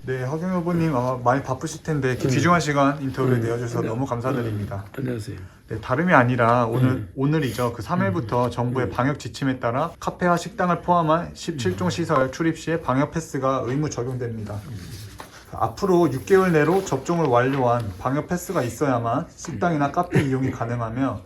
네, 허경 후보님 많이 바쁘실 텐데 이렇게 귀중한 시간 인터뷰에 내어주셔서 너무 감사드립니다. 안녕하세요. 네, 다름이 아니라 오늘이죠. 그 3일부터 정부의 방역 지침에 따라 카페와 식당을 포함한 17종 시설 출입 시에 방역 패스가 의무 적용됩니다. 앞으로 6개월 내로 접종을 완료한 방역 패스가 있어야만 식당이나 카페 이용이 가능하며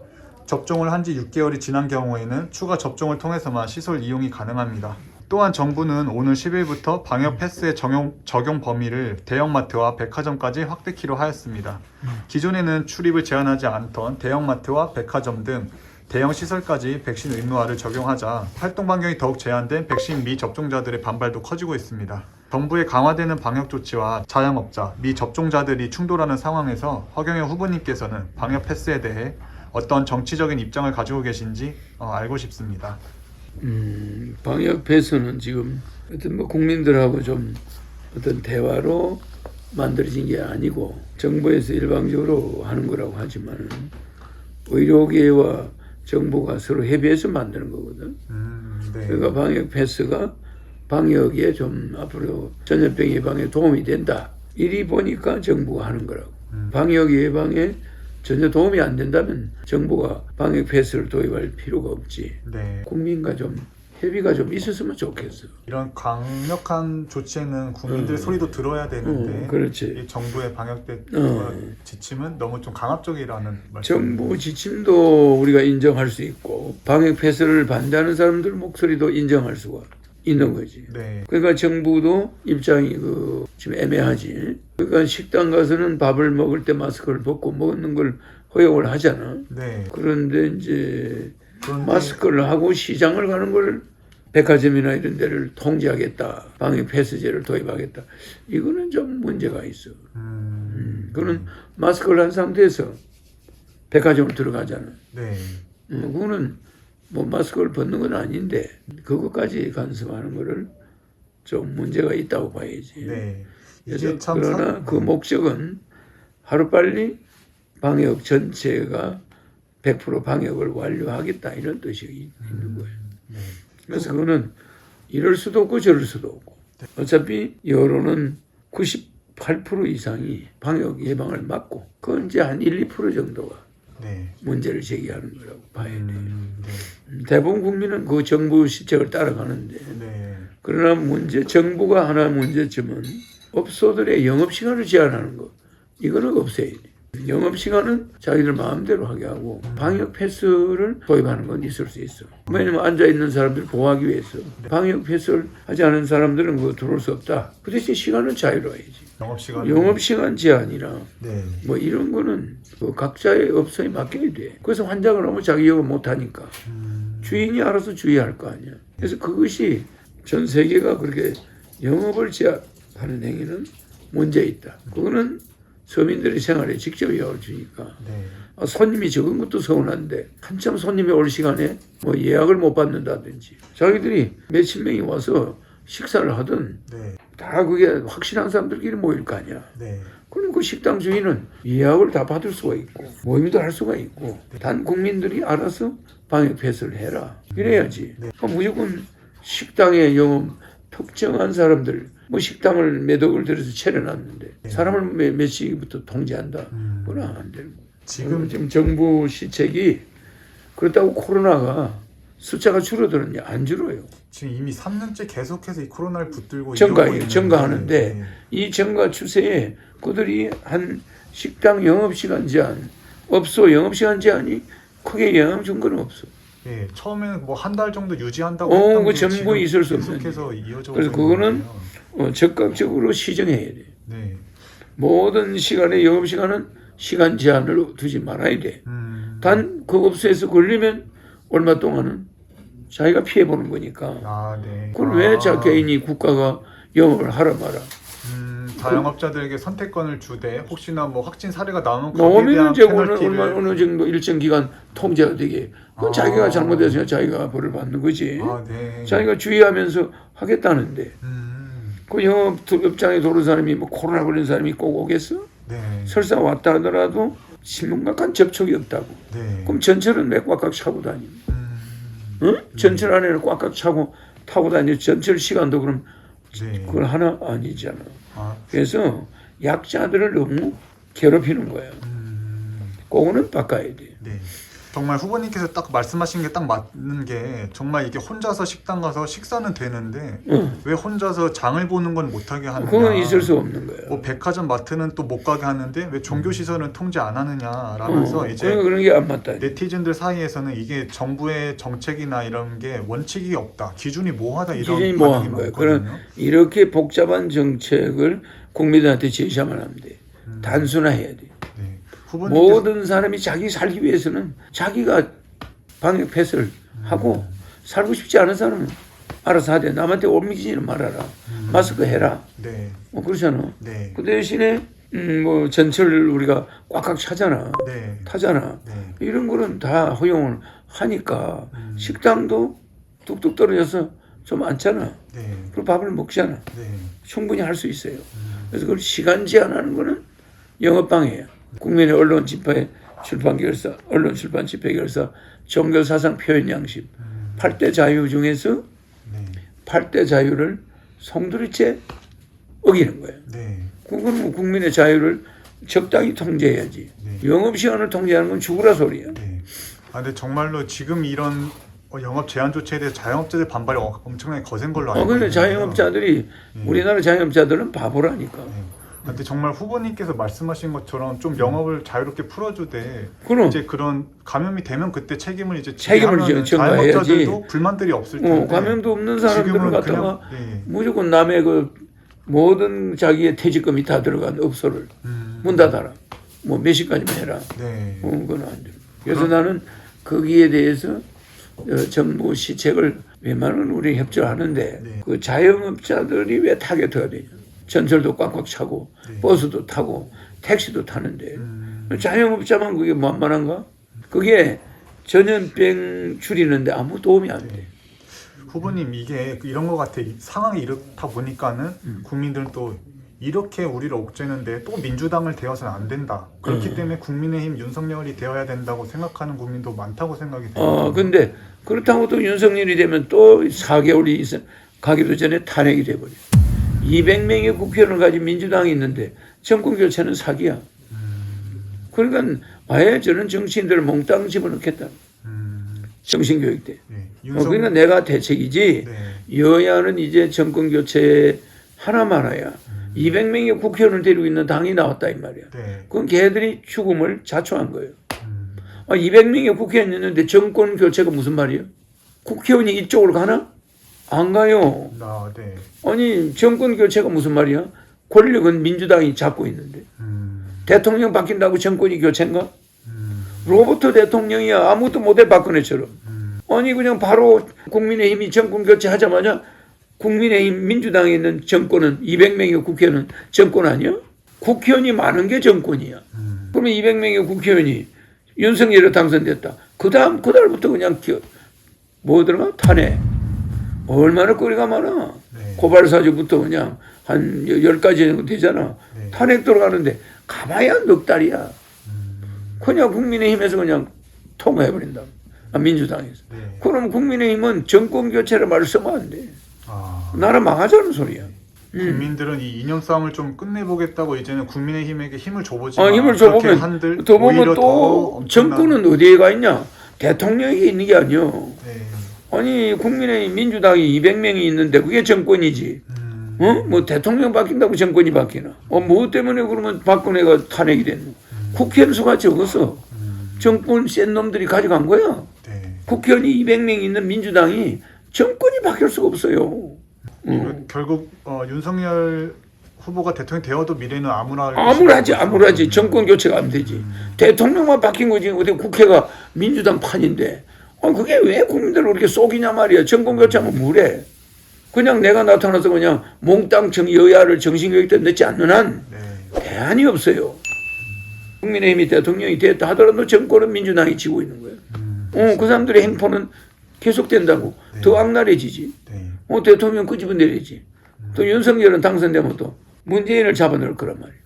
접종을 한 지 6개월이 지난 경우에는 추가 접종을 통해서만 시설 이용이 가능합니다. 또한 정부는 오늘 10일부터 방역 패스의 적용 범위를 대형마트와 백화점까지 확대키로 하였습니다. 기존에는 출입을 제한하지 않던 대형마트와 백화점 등 대형 시설까지 백신 의무화를 적용하자 활동 반경이 더욱 제한된 백신 미접종자들의 반발도 커지고 있습니다. 정부의 강화되는 방역 조치와 자영업자, 미접종자들이 충돌하는 상황에서 허경영 후보님께서는 방역 패스에 대해 어떤 정치적인 입장을 가지고 계신지 알고 싶습니다. 방역 패스는 지금 어떤 국민들하고 좀 어떤 대화로 만들어진 게 아니고 정부에서 일방적으로 하는 거라고 하지만 의료계와 정부가 서로 협의해서 만드는 거거든. 네. 그러니까 방역 패스가 방역에 좀 앞으로 전염병 예방에 도움이 된다. 이리 보니까 정부가 하는 거라고. 방역 예방에 전혀 도움이 안 된다면 정부가 방역 패스를 도입할 필요가 없지. 네. 국민과 좀 협의가 좀 있었으면 좋겠어. 이런 강력한 조치에는 국민들 소리도 들어야 되는데 그렇지. 이 정부의 방역 지침은 너무 좀 강압적이라는 말씀. 정부 지침도 우리가 인정할 수 있고 방역 패스를 반대하는 사람들 목소리도 인정할 수가 있는 거지. 네. 그러니까 정부도 입장이 지금 애매하지. 그러니까 식당 가서는 밥을 먹을 때 마스크를 벗고 먹는 걸 허용을 하잖아. 네. 그런데 이제 마스크를 하고 시장을 가는 걸 백화점이나 이런 데를 통제하겠다. 방역 패스제를 도입하겠다. 이거는 좀 문제가 있어. 그거는 마스크를 한 상태에서 백화점을 들어가잖아. 네. 그거는 뭐 마스크를 벗는 건 아닌데 그것까지 간섭하는 거를 좀 문제가 있다고 봐야지. 네. 그래서 그러나 그 목적은 하루빨리 방역 전체가 100% 방역을 완료하겠다 이런 뜻이 있는 거예요. 네. 그래서 그거는 이럴 수도 없고 저럴 수도 없고 어차피 여론은 98% 이상이 방역 예방을 막고 그건 이제 한 1, 2% 정도가 네. 문제를 제기하는 거라고 봐야 돼요. 네. 대부분 국민은 그 정부 시책을 따라가는데 네. 그러나 정부가 하나 문제점은 업소들의 영업시간을 제한하는 거 이거는 없애야 돼. 영업시간은 자기들 마음대로 하게 하고 방역 패스를 도입하는 건 있을 수 있어. 왜냐면 앉아있는 사람들을 보호하기 위해서 방역 패스를 하지 않은 사람들은 그거 들어올 수 없다. 그 대신 시간은 자유로워야지. 영업시간 제한이나 네. 뭐 이런 거는 그 각자의 업소에 맡겨야 돼. 그래서 환자가 너무 자기 영업 못하니까 주인이 알아서 주의할 거 아니야. 그래서 그것이 전 세계가 그렇게 영업을 제한하는 행위는 문제 있다. 그거는 서민들의 생활에 직접 영향을 주니까 네. 손님이 적은 것도 서운한데 한참 손님이 올 시간에 뭐 예약을 못 받는다든지 자기들이 몇십 명이 와서 식사를 하든 네. 다 그게 확실한 사람들끼리 모일 거 아니야. 네. 그럼 그 식당 주인은 예약을 다 받을 수가 있고 모임도 할 수가 있고 단 국민들이 알아서 방역 패스를 해라. 이래야지. 그럼 무조건 식당에 영업 특정한 사람들 뭐 식당을 몇 억을 들여서 차려놨는데 사람을 몇 시부터 통제한다. 그건 안 되는 거예요. 지금 정부 시책이 그렇다고 코로나가 숫자가 줄어드느냐 안 줄어요. 지금 이미 3년째 계속해서 이 코로나를 붙들고 증가하는데 네. 이 증가 추세에 그들이 한 식당 영업시간 제한, 업소 영업시간 제한이 크게 영향 준 건 없어. 네, 처음에는 뭐 한 달 정도 유지한다고 했던 그 게 전부 있을 수 없는. 계속해서 이어져. 그래서 그거는 적극적으로 시정해야 돼. 네. 모든 시간에 영업시간은 시간 제한을 두지 말아야 돼. 단 그 업소에서 걸리면 얼마 동안은 자기가 피해보는 거니까. 네. 그걸 왜 개인이 국가가 영업을 하라 마라. 자영업자들에게 선택권을 주되 혹시나 뭐 확진 사례가 나오면 저거는 어느 정도 일정 기간 통제가 되게 그건 자기가 잘못해서 자기가 벌을 받는 거지. 네. 자기가 주의하면서 하겠다는데 그 영업장에 도는 사람이 뭐 코로나 걸린 사람이 꼭 오겠어? 네. 설사 왔다 하더라도 심각한 접촉이 없다고. 네. 그럼 전철은 왜 꽉꽉 차고 다니는? 응? 전철 안에는 꽉꽉 차고 타고 다니는 전철 시간도 그럼 네. 그건 하나 아니잖아. 그래서 약자들을 너무 괴롭히는 거예요. 그거는 바꿔야 돼. 네. 정말 후보님께서 딱 말씀하신 게 딱 맞는 게 정말 이게 혼자서 식당 가서 식사는 되는데 왜 혼자서 장을 보는 건 못하게 하느냐. 그건 있을 수 없는 거예요. 뭐 백화점 마트는 또 못 가게 하는데 왜 종교 시설은 통제 안 하느냐라면서 이제 그런 게 안 맞다. 네티즌들 사이에서는 이게 정부의 정책이나 이런 게 원칙이 없다, 기준이 모호하다 이런 기준이 반응이 모호한 거예요. 많거든요. 그런 이렇게 복잡한 정책을 국민들한테 제시하면 안 돼. 단순화해야 돼. 네. 후보님께서 모든 사람이 자기 살기 위해서는 자기가 방역 패스를 하고 살고 싶지 않은 사람은 알아서 하되 남한테 옮기지는 말아라. 마스크 해라. 네. 뭐 그렇잖아. 네. 그 대신에 뭐 전철을 우리가 꽉꽉 차잖아. 네. 타잖아. 네. 이런 거는 다 허용을 하니까 식당도 뚝뚝 떨어져서 좀 앉잖아. 네. 그리고 밥을 먹잖아. 네. 충분히 할 수 있어요. 그래서 그걸 시간 제한하는 거는 영업방해야. 국민의 언론 집회 출판 결사, 언론 출판 집회 결사, 종교 사상 표현 양심, 8대 자유 중에서 네. 8대 자유를 송두리째 어기는 거예요. 네. 그건 뭐 국민의 자유를 적당히 통제해야지. 네. 영업 시간을 통제하는 건 죽으라 소리야. 네. 아 근데 정말로 지금 이런 영업 제한 조치에 대해서 자영업자들 반발이 엄청나게 거센 걸로 알고 근데 있는데요. 자영업자들이 우리나라 자영업자들은 바보라니까. 네. 근데 정말 후보님께서 말씀하신 것처럼 좀 영업을 자유롭게 풀어주되 그럼 이제 그런 감염이 되면 그때 책임을 이제 책임을 지하면은 전가해야지. 자영업자들도 불만들이 없을 텐데 감염도 없는 사람들을 지금은 갖다가 그냥, 네. 무조건 남의 그 모든 자기의 퇴직금이 다 들어간 업소를 문 닫아라. 뭐 몇 시까지만 해라. 네. 그건 안 돼. 그래서 나는 거기에 대해서 정부 시책을 웬만하면 우리 협조하는데 네. 그 자영업자들이 왜 타겟화가 되냐. 전철도 꽉꽉 차고 네. 버스도 타고 택시도 타는데 자영업자만 그게 만만한가? 그게 전염병 줄이는데 아무 도움이 안 돼. 후보님 이게 이런 것 같아. 상황이 이렇다 보니까는 국민들은 또 이렇게 우리를 옥죄는데 또 민주당을 되어서는 안 된다. 그렇기 때문에 국민의힘 윤석열이 되어야 된다고 생각하는 국민도 많다고 생각이 돼요. 근데 그렇다고 또 윤석열이 되면 또 4개월이 가기도 전에 탄핵이 돼버려. 200명의 국회의원을 가진 민주당이 있는데 정권 교체는 사기야. 그러니까 아예 저는 정치인들을 몽땅 집어넣겠다. 정신교육 때. 네. 그러니까 내가 대책이지 네. 여야는 이제 정권 교체 하나 말아야 200명의 국회의원을 데리고 있는 당이 나왔다 이 말이야. 네. 그건 걔들이 죽음을 자초한 거예요. 200명의 국회의원이 있는데 정권 교체가 무슨 말이에요? 국회의원이 이쪽으로 가나? 안 가요. 네. 아니 정권 교체가 무슨 말이야? 권력은 민주당이 잡고 있는데 대통령 바뀐다고 정권이 교체인가? 로버트 대통령이야. 아무것도 못해 박근혜처럼. 아니 그냥 바로 국민의힘이 정권 교체하자마자 국민의힘 민주당에 있는 정권은 200명의 국회의원은 정권 아니야? 국회의원이 많은 게 정권이야. 그러면 200명의 국회의원이 윤석열이 당선됐다. 그달부터 그냥 뭐 들어가? 탄핵. 얼마나 거리가 많아. 네. 고발사주부터 그냥 한 10가지 정도 되잖아. 네. 탄핵 들어가는데 가봐야 넉 달이야. 그냥 국민의힘에서 그냥 통과해버린다. 민주당에서. 네. 그럼 국민의힘은 정권 교체를 말을 쓰면 안 돼. 나라 망하자는 소리야. 국민들은 이 이념 싸움을 좀 끝내보겠다고 이제는 국민의힘에게 힘을 줘보지. 힘을 줘보면 더 보면 또 정권은 어디에 가 있냐? 대통령이 있는 게 아니요. 네. 아니 국민의힘 민주당이 200명이 있는데 그게 정권이지. 뭐 대통령 바뀐다고 정권이 바뀌나? 뭐 때문에 그러면 박근혜가 탄핵이 됐노? 국회의원 수가 적어서 정권 센 놈들이 가져간 거야. 네. 국회의원이 200명 있는 민주당이 정권이 바뀔 수가 없어요. 결국 윤석열 후보가 대통령이 되어도 미래는 암울하지. 정권 교체가 안 되지. 대통령만 바뀐 거지. 어디 국회가 민주당 판인데. 그게 왜 국민들을 그렇게 속이냐 말이야. 정권 교체하면 뭐래. 그냥 내가 나타나서 그냥 몽땅 여야를 정신교육 때 넣지 않는 한 네. 대안이 없어요. 국민의힘이 대통령이 됐다 하더라도 정권은 민주당이 지고 있는 거예요. 그 사람들의 행포는 계속된다고. 네. 더 악랄해지지. 네. 대통령 끄집어내리지. 또 윤석열은 당선되면 또 문재인을 잡아넣을 거란 말이에요.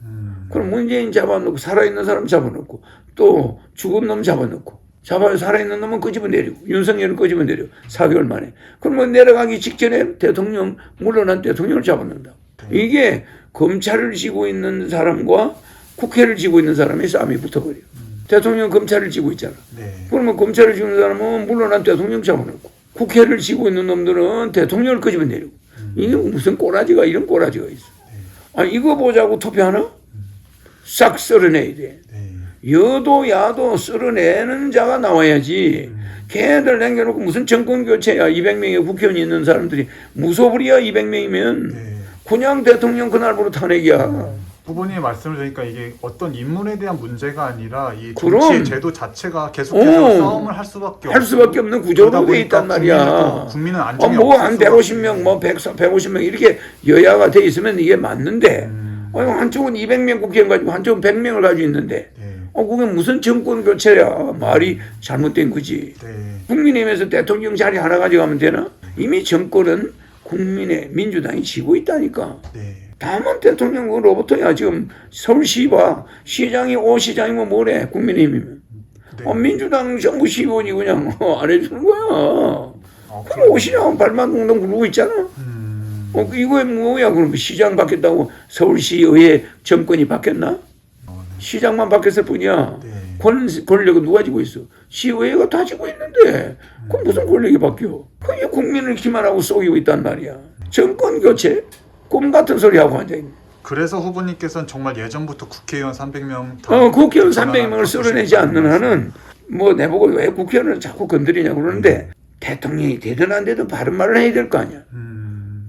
그럼 문재인 잡아놓고 살아있는 사람 잡아놓고 또 죽은 놈 잡아놓고 살아있는 놈은 끄집어내리고 윤석열은 끄집어내리고 4개월 만에. 그러면 내려가기 직전에 대통령 물러난 대통령을 잡아넣는다. 이게 검찰을 쥐고 있는 사람과 국회를 쥐고 있는 사람이 싸움이 붙어버려. 대통령 검찰을 쥐고 있잖아. 네. 그러면 검찰을 쥐는 사람은 물러난 대통령 잡아놓고 국회를 쥐고 있는 놈들은 대통령을 끄집어내리고 이게 무슨 꼬라지가 이런 꼬라지가 있어. 아 이거 보자고 투표하나? 싹 썰어내야 돼. 네. 여도 야도 썰어내는 자가 나와야지. 걔들 남겨놓고 무슨 정권 교체야. 200명의 국회의원이 있는 사람들이 무소불위야 200명이면 네. 그냥 대통령 그날부로 탄핵이야. 후보님의 말씀을 들으니까 이게 어떤 인물에 대한 문제가 아니라 이 그럼. 정치의 제도 자체가 계속해서 싸움을 할 수밖에 할 수밖에 없는 구조로 돼 있단 말이야. 국민은 안정이 뭐한 150명, 뭐 150명 이렇게 여야가 돼 있으면 이게 맞는데 한쪽은 200명 국회의원 가지고 한쪽은 100명을 가지고 있는데 네. 그게 무슨 정권 교체야. 말이 잘못된 거지. 네. 국민의힘에서 대통령 자리 하나 가져가면 되나? 이미 정권은 국민의 민주당이 쥐고 있다니까. 네. 다만 대통령 그 로봇이야. 지금 서울시 봐. 시장이 오 시장이면 뭐래. 국민의힘이면. 네. 민주당 정부 시의원이 그냥 안 해주는 거야. 그럼 그럼. 오 시장 발만 동동 굴고 있잖아. 이거에 뭐야. 그럼 시장 바뀌었다고 서울시의회 정권이 바뀌었나? 네. 시장만 바뀌었을 뿐이야. 네. 권력은 누가 지고 있어? 시의회가 다 지고 있는데 그럼 무슨 권력이 바뀌어? 그게 국민을 기만하고 속이고 있단 말이야. 정권 교체? 꿈 같은 소리 하고 앉아있네. 그래서 후보님께서는 정말 예전부터 국회의원 300명 국회의원 300명을 쓸어내지 않는 한은 뭐 내보고 왜 국회의원을 자꾸 건드리냐고 그러는데 대통령이 되든 안 되든 바른 말을 해야 될 거 아니야.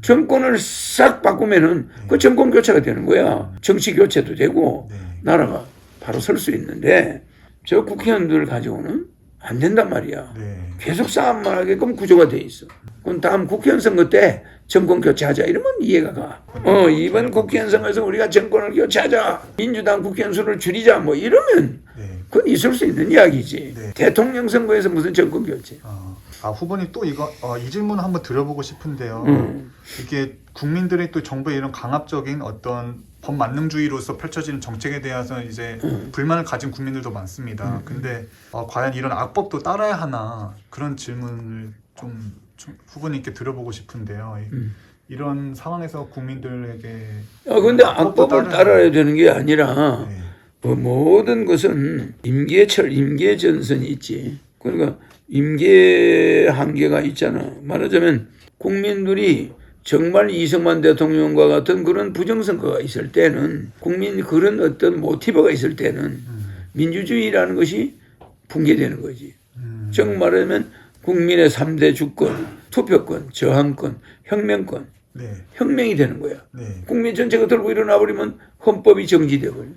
정권을 싹 바꾸면은 그 정권 교체가 되는 거야. 정치 교체도 되고 네. 나라가 바로 설 수 있는데 저 국회의원들 가지고는 안 된단 말이야. 네. 계속 싸움만 하게끔 구조가 돼 있어. 그럼 다음 국회의원 선거 때 정권 교체하자 이러면 이해가 가. 이번 국회의원 선거에서 우리가 정권을 교체하자. 민주당 국회의원 수를 줄이자 뭐 이러면 네. 그건 있을 수 있는 이야기지. 네. 대통령 선거에서 무슨 정권 교체. 후보님 또 이거 이 질문 한번 드려보고 싶은데요. 이게 국민들이 또 정부의 이런 강압적인 어떤 법 만능주의로서 펼쳐지는 정책에 대해서 이제 불만을 가진 국민들도 많습니다. 근데 과연 이런 악법도 따라야 하나 그런 질문을 좀 후보님께 드려보고 싶은데요. 이런 상황에서 국민들에게 근데 악법을 따라야 되는 게 아니라 네. 모든 것은 임계전선이 있지. 그러니까 임계 한계가 있잖아. 말하자면 국민들이 정말 이승만 대통령과 같은 그런 부정선거가 있을 때는 국민 그런 어떤 모티브가 있을 때는 민주주의라는 것이 붕괴되는 거지. 즉 말하면 국민의 3대 주권, 투표권, 저항권, 혁명권, 네. 혁명이 되는 거야. 네. 국민 전체가 들고 일어나 버리면 헌법이 정지돼 버려.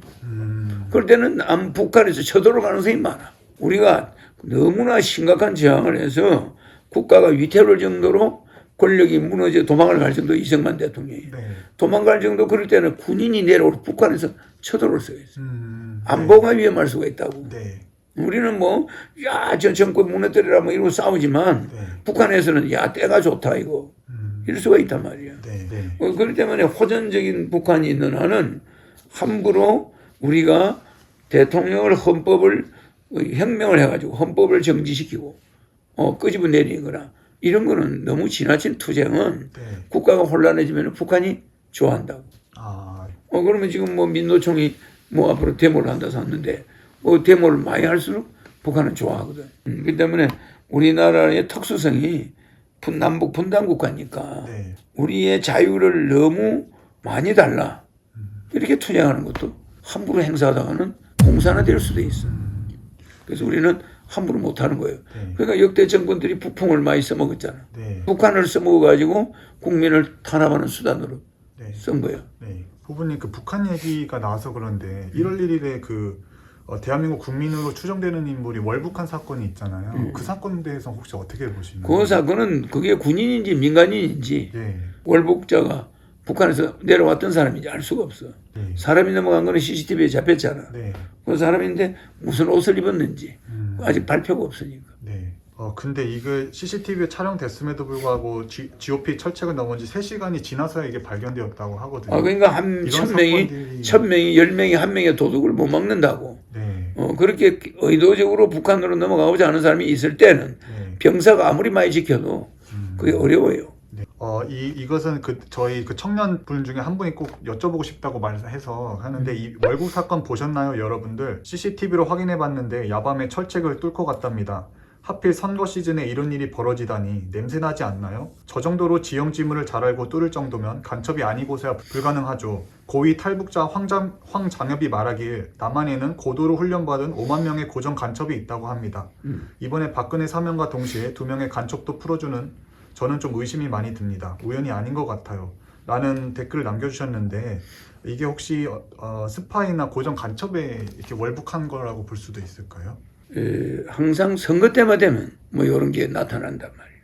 그럴 때는 북한에서 쳐들어올 가능성이 많아. 우리가 너무나 심각한 저항을 해서 국가가 위태로울 정도로 권력이 무너져 도망을 갈 정도 이승만 대통령이. 네. 도망갈 정도 그럴 때는 군인이 내려올 북한에서 쳐들어올 수가 있어. 안보가 위험할 수가 있다고. 네. 우리는 저 정권 무너뜨리라 이러고 싸우지만 네. 북한에서는 때가 좋다 이거. 이럴 수가 있단 말이야. 네. 네. 그렇기 때문에 호전적인 북한이 있는 한은 함부로 우리가 대통령을 헌법을 혁명을 해가지고 헌법을 정지시키고 끄집어내리는 거나 이런 거는 너무 지나친 투쟁은 네. 국가가 혼란해지면 북한이 좋아한다고. 그러면 지금 민노총이 앞으로 데모를 한다고 하는데 데모를 많이 할수록 북한은 좋아하거든. 그렇기 때문에 우리나라의 특수성이 남북 분단 국가니까 네. 우리의 자유를 너무 많이 달라. 이렇게 투쟁하는 것도 함부로 행사하다가는 공산화될 수도 있어. 그래서 우리는 함부로 못하는 거예요. 네. 그러니까 역대 정권들이 북풍을 많이 써먹었잖아. 네. 북한을 써먹어가지고 국민을 탄압하는 수단으로 네. 쓴 거예요. 네. 후보님 북한 얘기가 나와서 그런데 1월 1일에 대한민국 국민으로 추정되는 인물이 월북한 사건이 있잖아요. 그 사건에 대해서 혹시 어떻게 보시나요? 그 사건은 그게 군인인지 민간인인지 네. 월북자가 북한에서 내려왔던 사람인지 알 수가 없어. 네. 사람이 넘어간 거는 CCTV에 잡혔잖아. 네. 그 사람인데 무슨 옷을 입었는지 아직 발표가 없으니까. 네. 근데 이게 CCTV에 촬영됐음에도 불구하고 GOP 철책을 넘은 지 3시간이 지나서야 이게 발견되었다고 하거든요. 그러니까 한 1000명이 1000명이 1명의 도둑을 못 막는다고. 네. 그렇게 의도적으로 북한으로 넘어가고자 하는 사람이 있을 때는 네. 병사가 아무리 많이 지켜도 그게 어려워요. 이것은 저희 청년 분 중에 한 분이 꼭 여쭤보고 싶다고 말해서 하는데 이 월북 사건 보셨나요, 여러분들? CCTV로 확인해 봤는데 야밤에 철책을 뚫고 갔답니다. 하필 선거 시즌에 이런 일이 벌어지다니 냄새나지 않나요? 저 정도로 지형지물을 잘 알고 뚫을 정도면 간첩이 아니고서야 불가능하죠. 고위 탈북자 황장엽이 말하길 남한에는 고도로 훈련받은 5만 명의 고정 간첩이 있다고 합니다. 이번에 박근혜 사면과 동시에 2명의 간첩도 풀어주는 저는 좀 의심이 많이 듭니다. 우연이 아닌 것 같아요. 라는 댓글을 남겨주셨는데 이게 혹시 스파이나 고정 간첩에 이렇게 월북한 거라고 볼 수도 있을까요? 항상 선거 때만 되면 뭐 이런 게 나타난단 말이에요.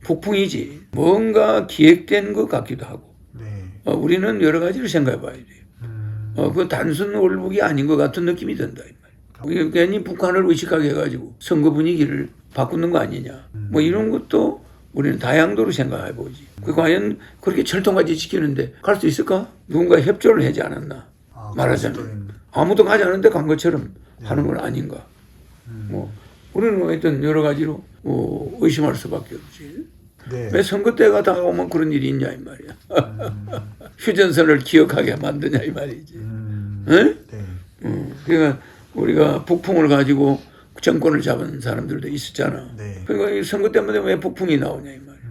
폭풍이지. 뭔가 기획된 것 같기도 하고. 네. 우리는 여러 가지를 생각해 봐야 돼요. 그 단순 월북이 아닌 것 같은 느낌이 든다. 이 말이에요. 괜히 북한을 의식하게 해가지고 선거 분위기를 바꾸는 거 아니냐. 뭐 이런 것도 우리는 다양도로 생각해 보지. 과연 그렇게 철통까지 지키는데 갈 수 있을까? 누군가 협조를 하지 않았나. 말하자면. 아무도 가지 않은데 간 것처럼 하는 건 아닌가. 뭐 우리는 하여튼 여러 가지로 의심할 수밖에 없지. 네. 왜 선거 때가 다가오면 그런 일이 있냐 이 말이야. 휴전선을 기억하게 만드냐 이 말이지. 네? 그러니까 우리가 북풍을 가지고 정권을 잡은 사람들도 있었잖아. 네. 그러니까 이 선거 때문에 왜 북풍이 나오냐 이 말이야.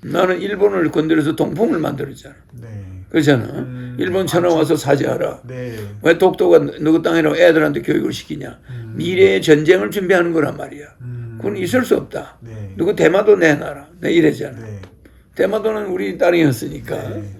나는 일본을 건드려서 동풍을 만들었잖아. 네. 그렇잖아. 일본 전화 와서 사죄하라. 네. 왜 독도가 누구 땅이라고 애들한테 교육을 시키냐. 미래의 전쟁을 준비하는 거란 말이야. 그건 있을 수 없다. 네. 누구 대마도 내놔라. 내 이래잖아. 네. 대마도는 우리 땅이었으니까. 네.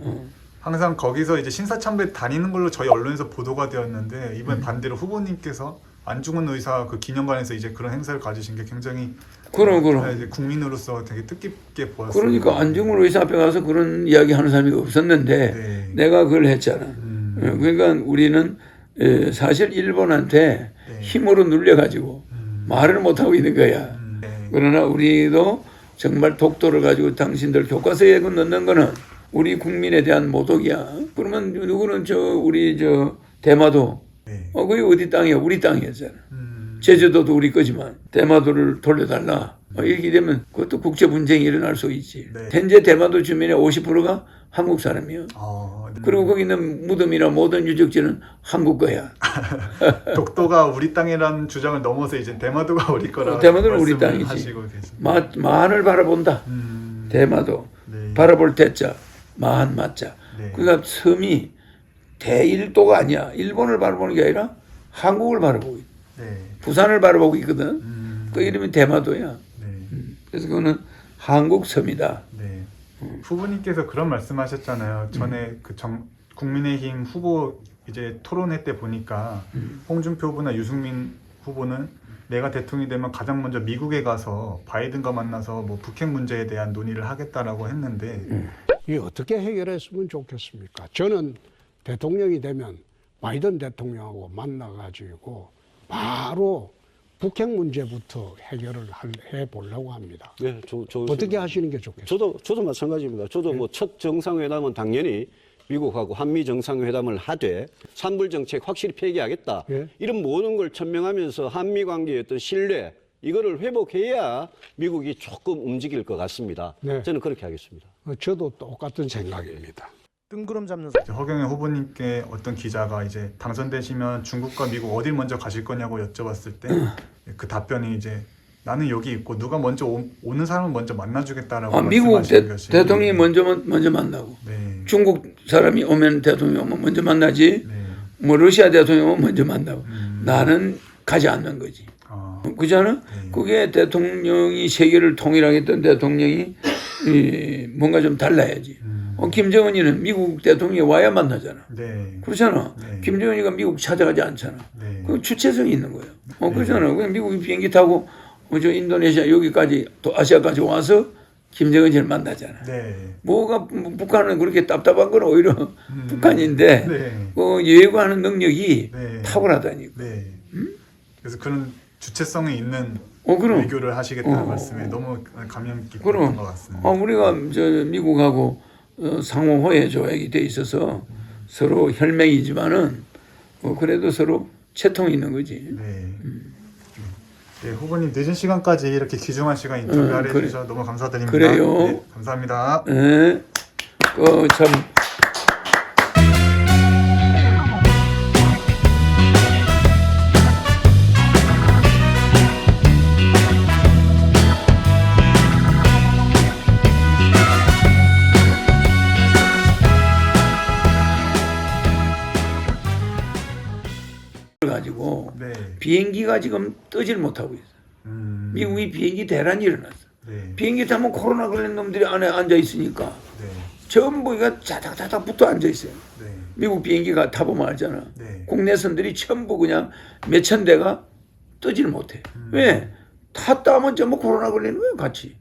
항상 거기서 이제 신사참배 다니는 걸로 저희 언론에서 보도가 되었는데 이번 반대로 후보님께서 안중근 의사 그 기념관에서 이제 그런 행사를 가지신 게 굉장히 그럼. 이제 국민으로서 되게 뜻깊게 보였어요. 그러니까 안중근 의사 앞에 가서 그런 이야기 하는 사람이 없었는데 네. 내가 그걸 했잖아. 그러니까 우리는 사실 일본한테 네. 힘으로 눌려가지고 말을 못하고 있는 거야. 네. 그러나 우리도 정말 독도를 가지고 당신들 교과서에 넣는 거는 우리 국민에 대한 모독이야. 그러면 누구는 우리 대마도 네. 그게 어디 땅이야? 우리 땅이었잖아. 제주도도 우리 거지만 대마도를 돌려달라. 이렇게 되면 그것도 국제 분쟁이 일어날 수 있지. 네. 현재 대마도 주민의 50%가 한국 사람이야. 네. 그리고 거기 있는 무덤이나 모든 유적지는 한국 거야. 독도가 우리 땅이라는 주장을 넘어서 이제 대마도가 우리 거라. 대마도는 우리 땅이지. 만을 바라본다. 대마도. 네. 바라볼 대자, 마한 맞자. 네. 그러니까 섬이 대일도가 아니야. 일본을 바라보는 게 아니라 한국을 바라보고 있다. 네. 부산을 바라보고 있거든. 그 이름이 대마도야. 네. 그래서 그거는 한국 섬이다. 네. 후보님께서 그런 말씀하셨잖아요. 전에 국민의힘 후보 이제 토론회 때 보니까 홍준표 후보나 유승민 후보는 내가 대통령이 되면 가장 먼저 미국에 가서 바이든과 만나서 뭐 북핵 문제에 대한 논의를 하겠다라고 했는데 이게 어떻게 해결했으면 좋겠습니까? 저는 대통령이 되면 바이든 대통령하고 만나가지고 바로 북핵 문제부터 해결을 해보려고 합니다. 네, 어떻게 하시는 게 좋겠어요? 저도 마찬가지입니다. 저도 뭐 첫 정상회담은 당연히 미국하고 한미 정상회담을 하되 산불 정책 확실히 폐기하겠다. 예. 이런 모든 걸 천명하면서 한미 관계의 어떤 신뢰 이거를 회복해야 미국이 조금 움직일 것 같습니다. 네. 저는 그렇게 하겠습니다. 저도 똑같은 생각입니다. 뜬구름 잡는 허경영 후보님께 어떤 기자가 이제 당선되시면 중국과 미국 어딜 먼저 가실 거냐고 여쭤봤을 때 그 답변이 이제 나는 여기 있고 누가 먼저 오는 사람을 먼저 만나주겠다라고 미국 말씀하시는 것이 대통령이 먼저 만나고 네. 중국 사람이 오면 대통령 오면 먼저 만나지. 네. 뭐 러시아 대통령 오면 먼저 만나고 나는 가지 않는 거지. 그잖아. 네. 그게 대통령이 세계를 통일하겠다는 대통령이 뭔가 좀 달라야지. 김정은이는 미국 대통령이 와야 만나잖아. 네. 그렇잖아. 네. 김정은이가 미국 찾아가지 않잖아. 네. 그 주체성이 있는 거예요. 그렇잖아. 그냥 미국이 비행기 타고 저 인도네시아 여기까지 또 아시아까지 와서 김정은이를 만나잖아. 네. 뭐가 북한은 그렇게 답답한 건 오히려 북한인데 네. 예고하는 능력이 네. 탁월하다니까. 네. 그래서 그런 주체성이 있는 그럼. 외교를 하시겠다는 말씀에 너무 감명 깊었던 그럼 것 같습니다. 우리가 미국하고 상호 호혜 조약이 돼 있어서 서로 혈맹이지만은 그래도 서로 채통이 있는 거지. 네. 네, 후보님 늦은 시간까지 이렇게 귀중한 시간 인터뷰를 그래. 해주셔서 너무 감사드립니다. 그래요. 네, 감사합니다. 예. 참 가지고 네. 비행기가 지금 뜨질 못하고 있어. 미국이 비행기 대란이 일어났어. 네. 비행기 타면 코로나 걸린 놈들이 안에 앉아 있으니까 네. 전부 이가 자닥자닥 붙어 앉아 있어요. 네. 미국 비행기가 타보면 알잖아. 네. 국내선들이 전부 그냥 몇천 대가 뜨질 못해. 왜? 탔다 하면 전부 코로나 걸리는 거야 같이.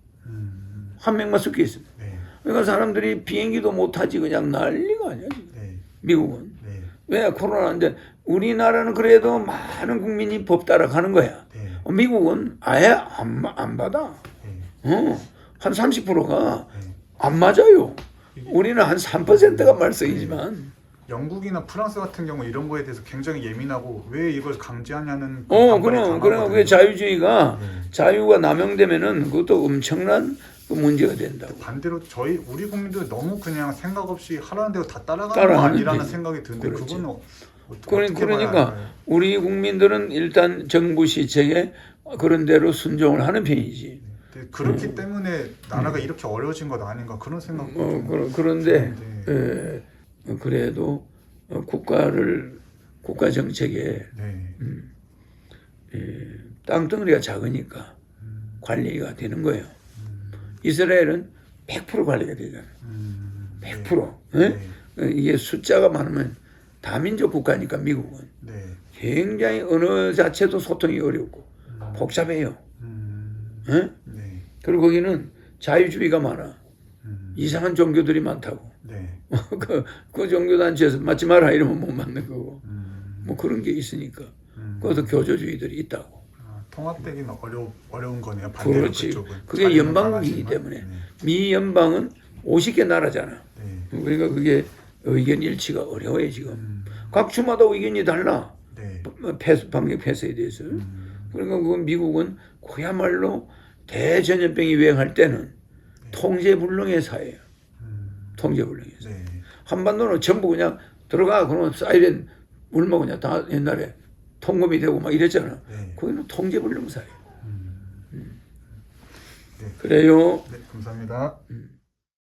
한 명만 섞여 있어. 네. 그러니까 사람들이 비행기도 못 타지 그냥 난리가 아니야 지금. 네. 미국은. 네. 왜? 코로나인데 우리나라는 그래도 많은 국민이 법 따라가는 거야. 네. 미국은 아예 안 받아. 네. 한 30%가 안 맞아요. 우리는 한 3%가 말썽이지만. 영국이나 프랑스 같은 경우 이런 거에 대해서 굉장히 예민하고 왜 이걸 강제하냐는 반발이 그럼 강하거든요. 그게 자유주의가 네. 자유가 남용되면은 그것도 엄청난 그 문제가 된다고. 반대로 우리 국민들 너무 그냥 생각 없이 하라는 대로 다 따라가는 거 따라하는 아니라는 거지. 생각이 드는데 그렇지. 그거는 어떻게 봐야 그러니까 할까요? 우리 국민들은 일단 정부 시책에 그런 대로 순종을 하는 편이지. 근데 그렇기 때문에 나라가 이렇게 어려워진 것 아닌가 그런 생각도 좀 그런데 드는데. 그래도 국가 정책에 네. 땅덩어리가 작으니까 관리가 되는 거예요. 이스라엘은 100% 관리가 되잖아요. 100%. 네. 이게 숫자가 많으면 다민족 국가니까 미국은 네. 굉장히 언어 자체도 소통이 어렵고 복잡해요. 예? 네. 그리고 거기는 자유주의가 많아. 이상한 종교들이 많다고. 네. 그 종교 단체에서 맞지 마라 이러면 못 맞는 거고. 뭐 그런 게 있으니까. 그것도 교조주의들이 있다고. 통합되기는 어려운 거네요. 반대로 그렇지. 그쪽은. 그게 자리는 연방이기 강하지만. 때문에. 네. 미 연방은 50개 나라잖아. 네. 그러니까 그게 의견 일치가 어려워요 지금. 각 주마다 의견이 달라. 네. 방역 폐쇄에 대해서. 그러니까 그 미국은 그야말로 대전염병이 유행할 때는 통제불능의 사회예요. 통제불능의 사회. 네. 한반도는 전부 그냥 들어가 그러면 사이렌 울면 그냥 다 옛날에 통금이 되고 막 이랬잖아. 네. 거기는 통제불능 사회. 네. 그래요. 네, 감사합니다.